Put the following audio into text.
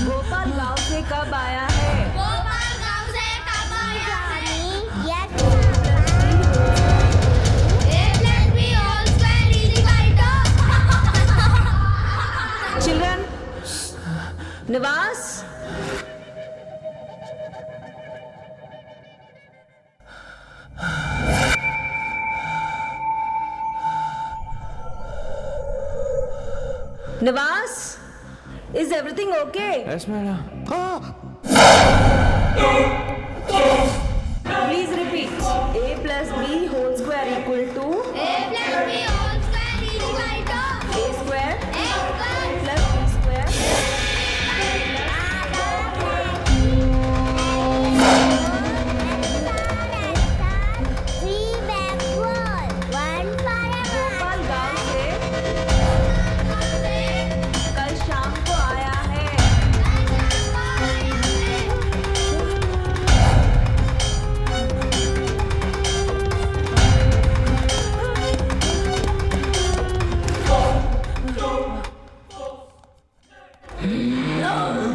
गोपाल गांव से कब आया है? गोपाल गांव से कब आया है? A plus B whole square is equal to children, निवास, निवास, is everything okay? Yes, madam. Please repeat. A plus B whole square equal to A plus B whole square is equal to A square A square plus B square. Three backward, one forever. Gopal गांव से कल शाम को आया है। No.